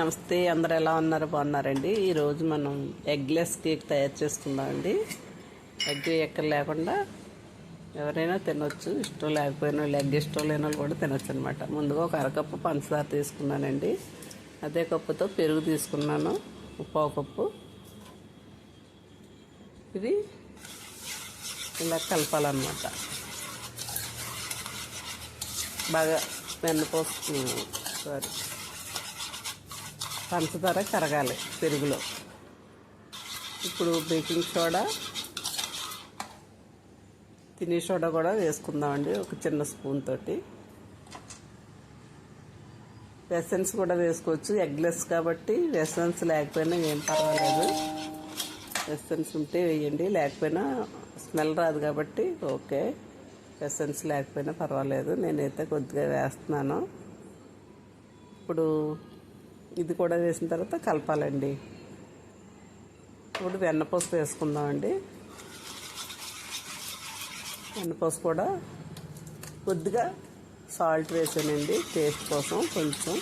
నమస్తే, అందరు ఎలా ఉన్నారు? బాగున్నారండి. ఈరోజు మనం ఎగ్లెస్ కేక్ తయారు చేసుకుందామండి. ఎగ్ ఎక్కడ లేకుండా ఎవరైనా తినొచ్చు, ఇష్టం లేకపోయినా ఎగ్ ఇష్టం లేని వాళ్ళు కూడా తినొచ్చు అనమాట. ముందుగా ఒక అరకప్పు పంచదార తీసుకున్నానండి. అదే కప్పుతో పెరుగు తీసుకున్నాను, పావు కప్పు. ఇది ఇలా కలపాలన్నమాట. బాగా పంచదార కరగాలి పెరుగులో. ఇప్పుడు బేకింగ్ సోడా, తినే సోడా కూడా వేసుకుందామండి, ఒక చిన్న స్పూన్ తోటి. ఎసెన్స్ కూడా వేసుకోవచ్చు, ఎగ్లెస్ కాబట్టి. ఎసెన్స్ లేకపోయినా ఏం పర్వాలేదు, ఎసెన్స్ ఉంటే వేయండి, లేకపోయినా స్మెల్ రాదు కాబట్టి ఓకే. ఎసెన్స్ లేకపోయినా పర్వాలేదు, నేనైతే కొద్దిగా వేస్తున్నాను. ఇప్పుడు ఇది కూడా వేసిన తర్వాత కలపాలండి. ఇప్పుడు వెన్నపూస వేసుకుందామండి. వెన్నపూస కూడా కొద్దిగా సాల్ట్ వేసానండి టేస్ట్ కోసం కొంచెం.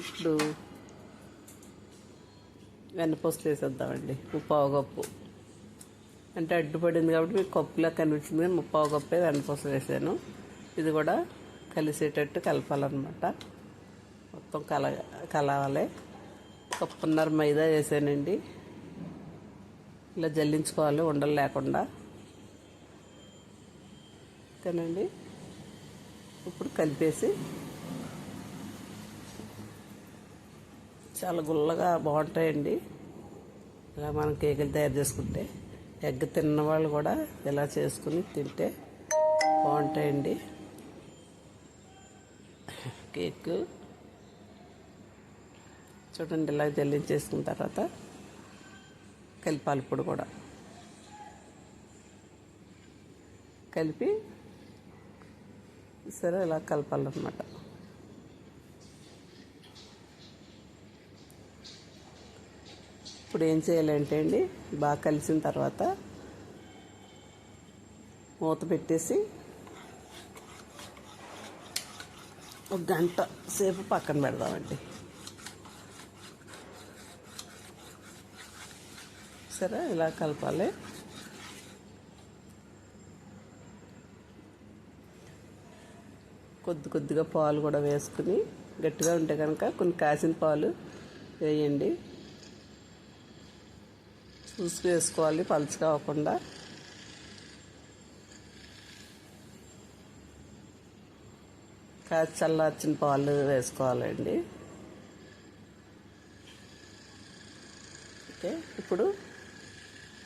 ఇప్పుడు వెన్నపూసలు వేసేద్దామండి, ముప్పావు కప్పు. అంటే అడ్డుపడింది కాబట్టి మీకు కప్పులా కనిపించింది, కానీ ముప్పావు కప్పే వెన్నపూస వేసాను. ఇది కూడా కలిసేటట్టు కలపాలన్నమాట, మొత్తం కలవాలి. కప్పున్నర మైదా వేసానండి. ఇలా జల్లించుకోవాలి ఉండలు లేకుండా. ఓకేనండి. ఇప్పుడు కలిపేసి చాలా గుల్లగా బాగుంటాయండి ఇలా మనం కేకులు తయారు చేసుకుంటే. ఎగ్ తిన్న వాళ్ళు కూడా ఇలా చేసుకుని తింటే బాగుంటాయండి కేక్. చూడండి, ఇలా జల్లించేసుకున్న తర్వాత కలిపాలి. ఇప్పుడు కూడా కలిపి సరే ఇలా కలపాలన్నమాట. ఇప్పుడు ఏం చేయాలంటే అండి, బాగా కలిసిన తర్వాత మూత పెట్టేసి ఒక గంట సేపు పక్కన పెడదామండి. సరే ఇలా కలపాలి. కొద్దిగా పాలు కూడా వేసుకుని, గట్టిగా ఉంటే కనుక కొన్ని కాసిన పాలు వేయండి. చూసి వేసుకోవాలి, పలుచగా అవ్వకుండా. కాచి చల్లార్చిన పాలు వేసుకోవాలండి. ఓకే, ఇప్పుడు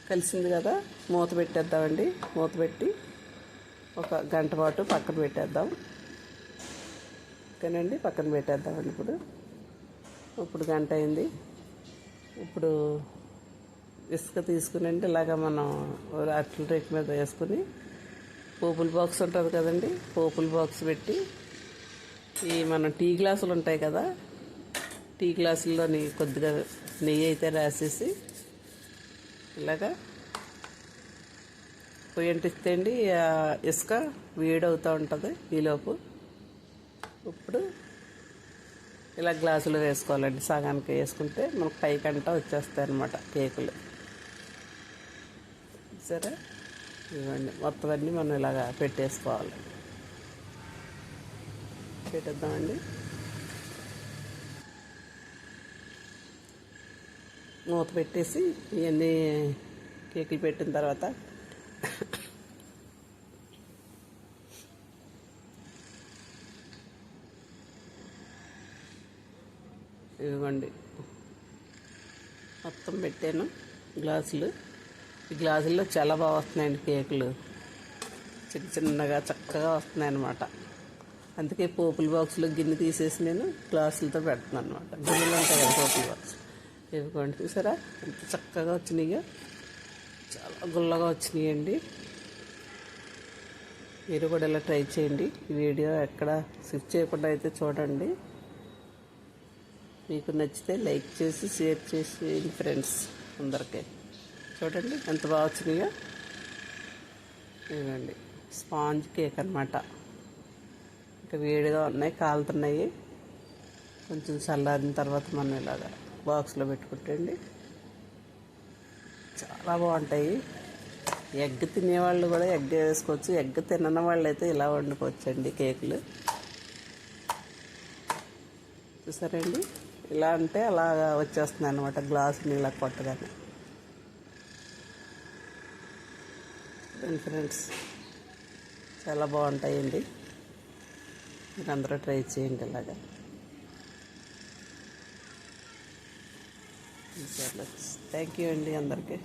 కలిసింది కదా, మూత పెట్టేద్దామండి. మూత పెట్టి ఒక గంట పాటు పక్కన పెట్టేద్దాం. ఓకేనండి, పక్కన పెట్టేద్దామండి. ఇప్పుడు గంట అయింది. ఇప్పుడు ఇసుక తీసుకునండి, ఇలాగ మనం అట్ల రేకు మీద వేసుకుని, పోపుల బాక్స్ ఉంటుంది కదండి, పోపుల బాక్స్ పెట్టి, ఈ మనం టీ గ్లాసులు ఉంటాయి కదా, టీ గ్లాసుల్లోని కొద్దిగా నెయ్యి అయితే రాసేసి ఇలాగా పొయ్యి అంటిస్తే అండి ఇసుక వేడవుతూ ఉంటుంది ఈలోపు. ఇప్పుడు ఇలా గ్లాసులు వేసుకోవాలండి, సగానికి వేసుకుంటే మనకు పైకంటా వచ్చేస్తాయి అన్నమాట కేకులు. సరే, ఇవ్వండి మొత్తం అన్నీ మనం ఇలాగా పెట్టేసుకోవాలి. పెట్టేద్దామండి. మూత పెట్టేసి ఇవన్నీ కేకులు పెట్టిన తర్వాత ఇవ్వండి మొత్తం పెట్టాను గ్లాసులు. ఈ గ్లాసుల్లో చాలా బాగా వస్తున్నాయండి కేకులు, చిన్నగా చక్కగా వస్తున్నాయి అన్నమాట. అందుకే పోపుల బాక్స్లో గిన్నె తీసేసి నేను గ్లాసులతో పెడుతున్నాను అనమాట. గిన్నెలు ఉంటాయి కదా పోపుల బాక్స్, ఇవ్వండి. చూసారా ఎంత చక్కగా వచ్చినాయో, చాలా గుల్లగా వచ్చినాయండి. మీరు కూడా ఇలా ట్రై చేయండి. ఈ వీడియో ఎక్కడ స్కిప్ చేయకుండా అయితే చూడండి. మీకు నచ్చితే లైక్ చేసి షేర్ చేసి ఫ్రెండ్స్ అందరికీ. చూడండి ఎంత బాగా వచ్చినాయో. ఇవ్వండి స్పాంజ్ కేక్ అనమాట. ఇంకా వేడిగా ఉన్నాయి, కాలుతున్నాయి. కొంచెం చల్లారిన తర్వాత మనం ఇలాగా బాక్స్లో పెట్టుకుంటండి చాలా బాగుంటాయి. ఎగ్ తినేవాళ్ళు కూడా ఎగ్ వేసుకోవచ్చు. ఎగ్ తినని వాళ్ళు అయితే ఇలా వండుకోవచ్చండి కేకులు. చూసారండి, ఇలా అంటే అలాగా వచ్చేస్తుంది అనమాట గ్లాసుని ఇలా కొట్టగానే. ఫ్రెండ్స్, చాలా బాగుంటాయండి. మీరు అందరూ ట్రై చేయండి ఇలాగా. థ్యాంక్ యూ అండి అందరికీ.